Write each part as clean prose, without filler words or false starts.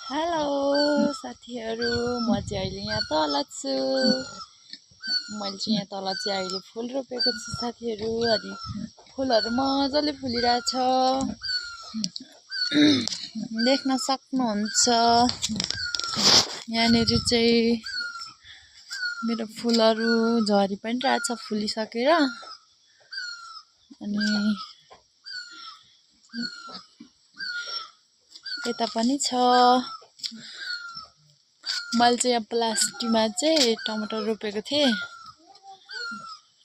Hello साथीहरू, म चाहिँ अहिले यहाँ तल छु। मैले चाहिँ यहाँ तल चाहिँ अहिले फुल रोपेको छु साथीहरू। अनि फुलहरू मजाले फुलिरहेछ, देख्न सक्नुहुन्छ। यहाँनिर चाहिँ मेरो फुलहरू झरी पनि रहेछ फुलिसकेर। अनि यता पनि छ। मैले चाहिँ यहाँ प्लास्टिकमा चाहिँ टमाटर रोपेको थिएँ।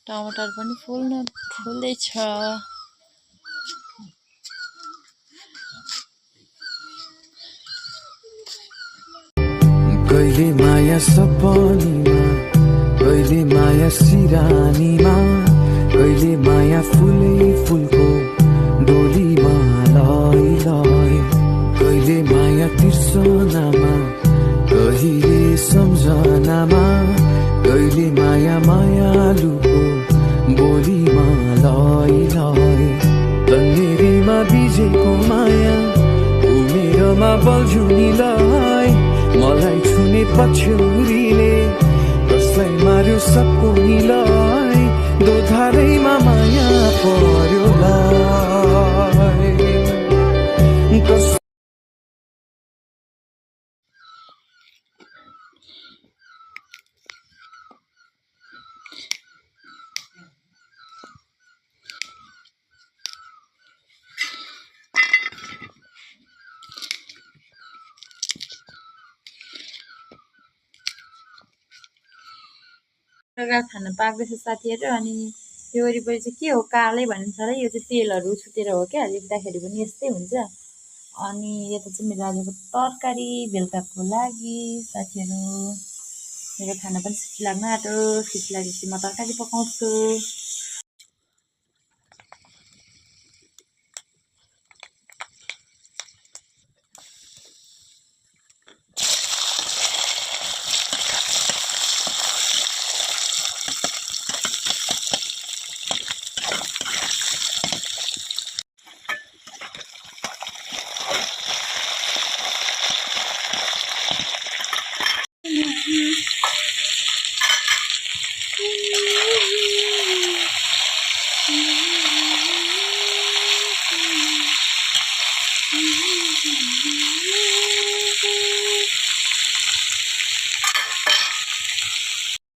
टमाटर पनि फुल्दैछ। कहिले माया सपनीमा, कहिले माया सिरानीमा, कहिले माया फुलै फुलको डोलीमा लय लय, कहिले माया तिर्सनामा, कहिले सम्झनामा, कहिले माया मायालुको बोलीमा लय लय। तन्नेरीमा बिजेको माया उमेरमा बल्झुनी लय, मलाई छुने पछ्यौरीले कसलाई मार्यो सकुनीलाई, दोधारैमा माया पर्यो लाई। खाना पाक्दैछ साथीहरू। अनि यो वरिपरि चाहिँ के हो, कालै भनिन्छ र यो चाहिँ तेलहरू छुटेर हो क्या, लेख्दाखेरि पनि यस्तै हुन्छ। अनि यता चाहिँ मेरो आजको तरकारी बेलुकाको लागि साथीहरू। मेरो खाना पनि सिटी लाग्न आँट्यो। सिटी लागेपछि म तरकारी पकाउँछु।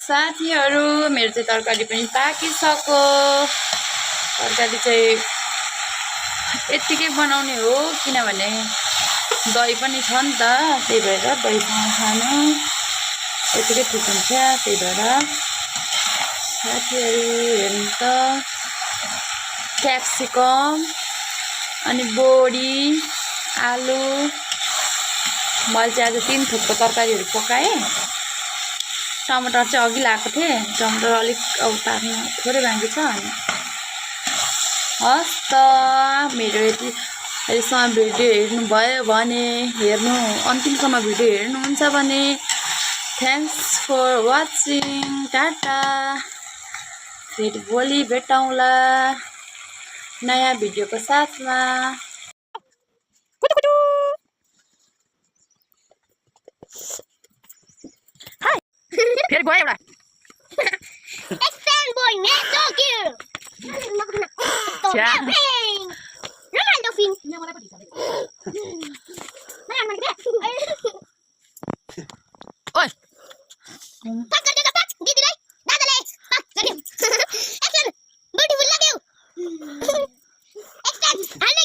साथीहरू, मेरो चाहिँ तरकारी पनि पाकिसक्यो। तरकारी चाहिँ यत्तिकै बनाउने हो, किनभने दही पनि छ नि त, त्यही भएर दहीसँग खानु यत्तिकै ठिक हुन्छ। त्यही भएर साथीहरू हेर्नु त, क्याप्सिकम अनि बोडी आलु, मैले चाहिँ आज 3 थोकको तरकारीहरू पकाएँ। टमाटर चाहिँ अघि लगाएको थिएँ, टमाटर अलिक अब पाक्नु थोरै बाँकी छ। अनि हस् त, मेरो यति अहिलेसम्म भिडियो हेर्नुभयो भने, अन्तिमसम्म भिडियो हेर्नुहुन्छ भने थ्याङ्क्स फर वाचिङ। टाटा, फेरि भोलि भेटौँला नयाँ भिडियोको साथमा। फेरि गयो एउटा Expand boy, man, so cute. Ronaldo fin. ओइ Pat गरिदिएको pat दिदीलाई दादाले pat गरिदियो. Action. Beautiful लाग्यो. Expand हाल्ने